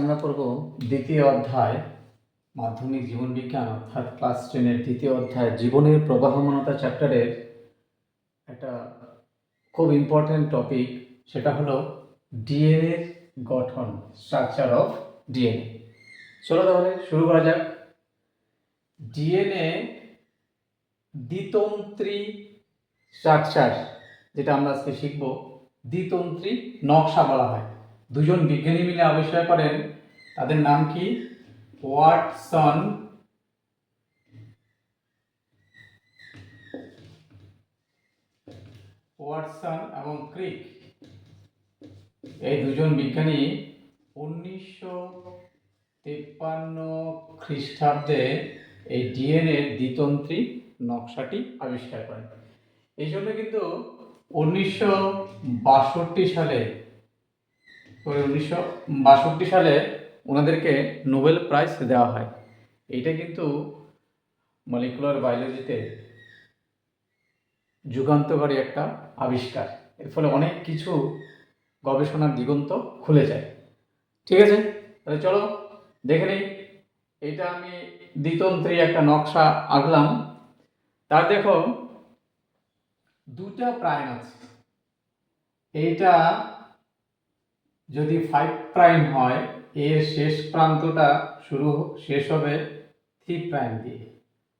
আমরা পড়ব দ্বিতীয় অধ্যায় মাধ্যমিক জীবন বিজ্ঞান অর্থাৎ ক্লাস 10 দ্বিতীয় অধ্যায় জীবনের প্রবাহমানতা চ্যাপ্টারের একটা খুব ইম্পর্টেন্ট টপিক, সেটা হলো ডিএনএ গঠন, স্ট্রাকচার অফ ডিএনএ। চলো তাহলে শুরু করা যাক। ডিএনএ দ্বিতন্ত্রী স্ট্রাকচার, যেটা আমরা আজকে শিখব, দ্বিতন্ত্রী নকশা বলা হয়। দুজন বিজ্ঞানী মিলে আবিষ্কার করেন, তাদের নাম কি? ওয়াটসন এবং ক্রিক। এই দুজন বিজ্ঞানী 1953 খ্রিস্টাব্দে এই ডিএনএ দ্বিতন্ত্রী নকশাটি আবিষ্কার করেন। এই জন্য কিন্তু 1962 সালে ওনাদেরকে নোবেল প্রাইজ দেওয়া হয়। এইটা কিন্তু মলিকুলার বায়োলজিতে যুগান্তকারী একটা আবিষ্কার। এর ফলে অনেক কিছু গবেষণার দিগন্ত খুলে যায়। ঠিক আছে, তাহলে চলো দেখে নিই। এইটা আমি দ্বিতন্ত্রী একটা নকশা আঁকলাম। তার দেখো দুটা প্রাইম আছে। এইটা যদি 5 প্রাইম হয়, এর শেষ প্রান্তটা শেষ হবে 3 প্রাইম দিয়ে,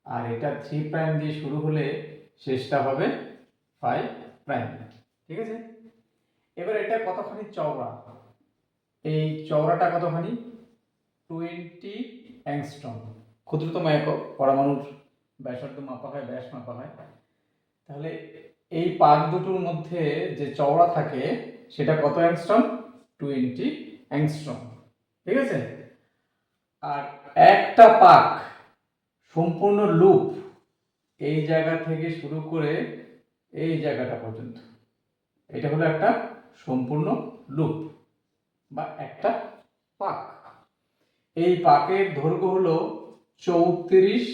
আর এটা 3 প্রাইম দিয়ে শুরু হলে শেষটা হবে 5 প্রাইম। ঠিক আছে, এবার এটা কতখানি চওড়া? এই চওড়াটা কতখানি? 20 অ্যাংস্ট্রম। ক্ষুদ্রতম একক, পরমাণুর ব্যাসার্ধ মাপা হয়, ব্যাস মাপা হয়। তাহলে এই পাক দুটোর মধ্যে যে চওড়া থাকে সেটা কত অ্যাংস্ট্রম? 20 অ্যাংস্ট্রম। ঠিক আছে, আর একটা পাক সম্পূর্ণ লুপ এই জায়গা থেকে শুরু করে এই জায়গাটা পর্যন্ত, এটা হলো একটা সম্পূর্ণ লুপ বা একটা পাক। এই পাকের দৈর্ঘ্য হলো 34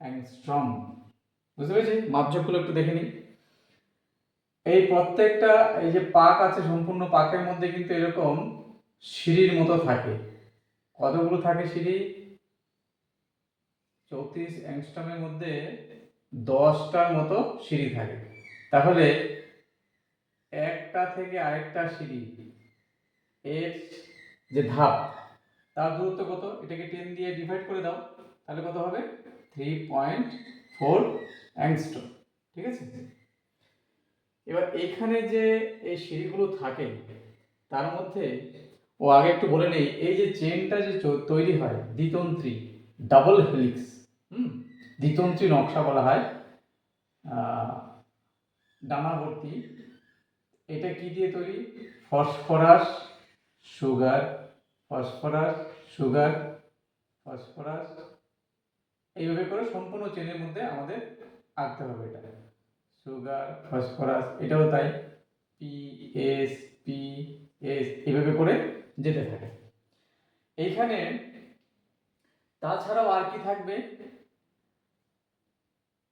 অ্যাংস্ট্রম। বুঝতে পেরেছি? মাপঝোঁকগুলো একটু দেখে নিই। এই প্রত্যেকটা এই যে পাক আছে, সম্পূর্ণ পাকের মধ্যে কিন্তু এরকম সিঁড়ির মতো থাকে। কতগুলো থাকে সিঁড়ি? 34 অ্যাংস্ট্রমের মধ্যে 10টার মতো সিঁড়ি থাকে। তাহলে একটা থেকে আরেকটা সিঁড়ি এর যে ধাপ, তার দূরত্ব কত? এটাকে 10 দিয়ে ডিভাইড করে দাও, তাহলে কত হবে? 3.4 অ্যাংস্ট্রম। ঠিক আছে, এবার এখানে যে এই সিঁড়িগুলো থাকে তার মধ্যে আগে একটু বলে নেই, এই যে চেনটা যে তৈরি হয় দ্বিতন্ত্রী ডাবল হেলিক্স, দ্বিতন্ত্রী নকশা বলা হয়, ডানাভর্তি। এটা কি দিয়ে তৈরি? Phosphorus, sugar, phosphorus, sugar, phosphorus, এইভাবে করে সম্পূর্ণ চেনের মধ্যে আমাদের আঁকতে হবে। এটা সুগার, ফসফরাস, এটাও তাই, পিএস, পিএস, এইভাবে করে যেতে থাকে। এইখানে তাছাড়াও আর কি থাকবে?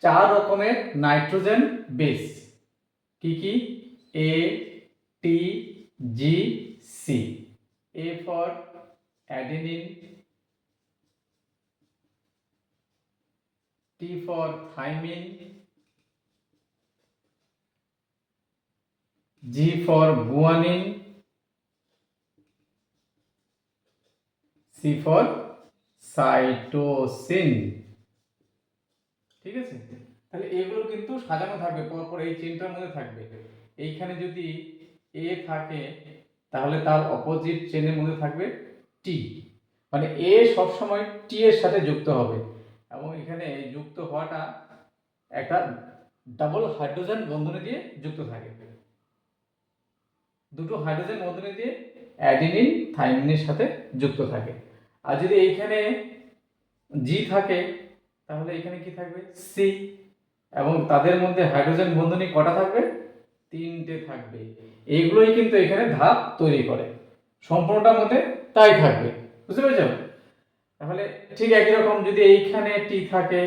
4 রকমের নাইট্রোজেন বেস। কি কি? A, T, G, C. A for adenine, T for thymine, G for guanine, C for cytosine. ঠিক আছে, তাহলে এগুলো কিন্তু সাজানো থাকবে পরপর, এই চেনটার মধ্যে থাকবে। এইখানে যদি এ থাকে তাহলে তার অপোজিট চেনের মধ্যে থাকবে টি, মানে এ সবসময় টি এর সাথে যুক্ত হবে, এবং এখানে যুক্ত হওয়াটা একটা ডাবল হাইড্রোজেন বন্ধনী দিয়ে যুক্ত থাকে। দুটো হাইড্রোজেন বন্ধনী দিয়ে অ্যাডিনিন থাইমিনের সাথে যুক্ত থাকে। আর যদি এইখানে জি থাকে তাহলে এখানে কি থাকবে? সি, এবং তাদের মধ্যে হাইড্রোজেন বন্ধনী কটা থাকবে? 3টে থাকবে। এইগুলোই কিন্তু এখানে ধাপ তৈরি করে, সম্পূর্ণটার মধ্যে তাই থাকবে। বুঝতে পেরেছো? তাহলে ঠিক একই রকম যদি এইখানে টি থাকে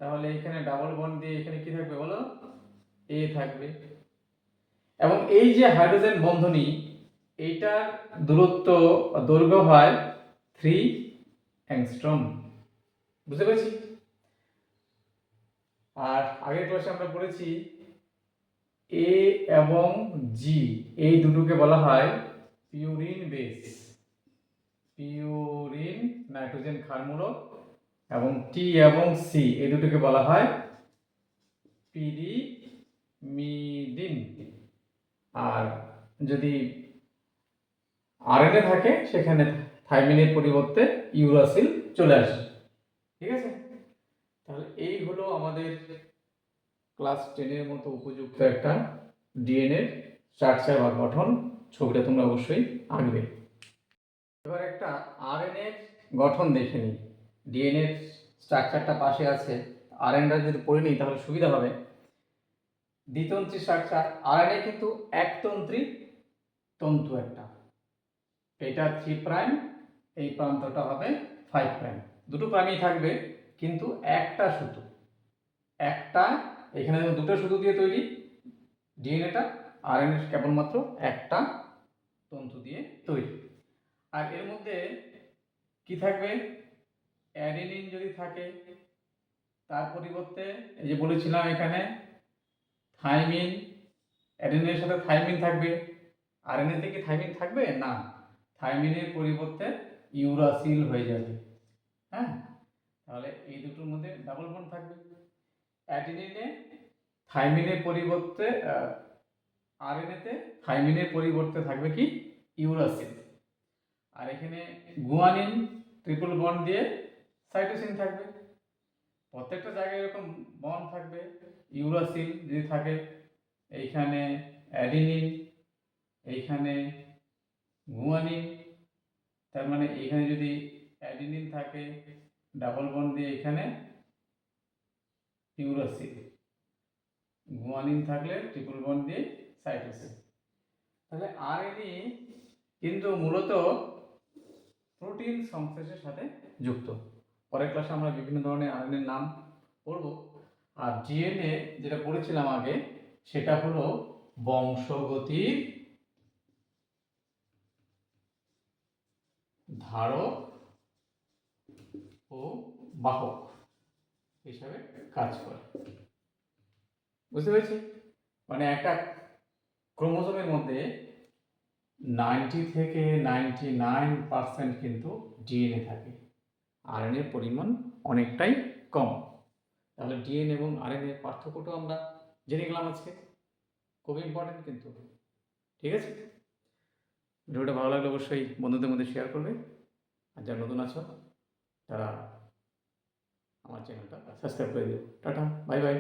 তাহলে এখানে ডাবল বন্ড দিয়ে এখানে কি থাকবে বলো? এ থাকবে। এবং এই যে হাইড্রোজেন বন্ধনী, এইটার দূরত্ব দৈর্ঘ্য হয় 3 অ্যাংস্ট্রম। বুঝতে পেরেছি? আর আগের ক্লাসে আমরা পড়েছি এ এবং জি এই দুটোকে বলা হয় পিউরিন বেস। পিউরিন নাইট্রোজেন ক্ষারমূলক, এবং টি এবং সি এই দুটোকে বলা হয় পিরিমিডিন। আর যদি আরএনএ থাকে সেখানে থাইমিনের পরিবর্তে ইউরাসিল চলে আসে। ঠিক আছে? তাহলে এই হলো আমাদের ক্লাস 10-এর মতো উপযুক্ত একটা ডিএনএ স্ট্রাকচার বা গঠন। ছবিটা তোমরা অবশ্যই আঁকবে। এবার একটা আরএনএ গঠন দেখে নিই। ডিএনএ স্ট্রাকচারটা পাশে আছে, আরএনএটা যদি পড়ে নিই তাহলে সুবিধা হবে। দ্বিতন্ত্রী স্ট্রাকচার, আরএনএ কিন্তু একতন্ত্রী তন্তু একটা। এটা 3 প্রাইম, এই প্রান্তটা হবে 5 প্রাইম। দুটো প্রাইমই থাকবে কিন্তু একটা সুতো, একটা এখানে যেমন দুটো সুতো দিয়ে তৈরি ডিএনএটা, আরএনএ কেবলমাত্র একটা তন্তু দিয়ে তৈরি। আর এর মধ্যে কি থাকবে? অ্যাডেনিন যদি থাকে তার পরিবর্তে এই যে বলেছিলাম এখানে থাইমিন, অ্যাডেনিনের সাথে থাইমিন থাকবে। আরএনএ থেকে থাইমিন থাকবে না, থাইমিনের পরিবর্তে ইউরাসিল হয়ে যাবে। হ্যাঁ, তাহলে এই দুটোর মধ্যে ডাবল বন্ড থাকবে। অ্যাডেনিনে থাইমিনের পরিবর্তে আরএনএতে থাইমিনের পরিবর্তে থাকবে কি? ইউরাসিল। আর এখানে গুয়ানিন ট্রিপল বন্ড দিয়ে সাইটোসিন থাকবে। প্রত্যেকটা জায়গায় এরকম বন্ড থাকবে। ইউরাসিল যদি থাকে, এইখানে অ্যাডিনিন, এইখানে গুয়ানিন, তার মানে এখানে যদি অ্যাডিনিন থাকে ডাবল বন্ড দিয়ে এখানে ইউরাসিল, গুয়ানিন থাকলে ট্রিপল বন্ড দিয়ে সাইটোসিন। তাহলে আরএনএ কিন্তু মূলত প্রোটিন সংশ্লেষের সাথে যুক্ত। পরের ক্লাসে আমরা বিভিন্ন ধরনের আরএনএর নাম পড়ব। আর ডিএনএ যেটা পড়েছিলাম আগে সেটা হলো বংশগতির ধারক ও বাহক হিসাবে কাজ করে। বুঝতে পেরেছি? মানে একটা ক্রোমোজোমের মধ্যে 90 থেকে 99% কিন্তু ডিএনএ থাকে, আরএনএর পরিমাণ অনেকটাই কম। তাহলে ডিএনএ এবং আরএনএ পার্থক্যটাও আমরা জেনে গেলাম আজকে। খুব ইম্পর্টেন্ট কিন্তু। ঠিক আছে? ভিডিওটা ভালো লাগলে অবশ্যই বন্ধুদের মধ্যে শেয়ার করবে। আর যারা নতুন আছো তারা আমার চ্যানেলটা সাবস্ক্রাইব করে দিও। Tata, bye bye.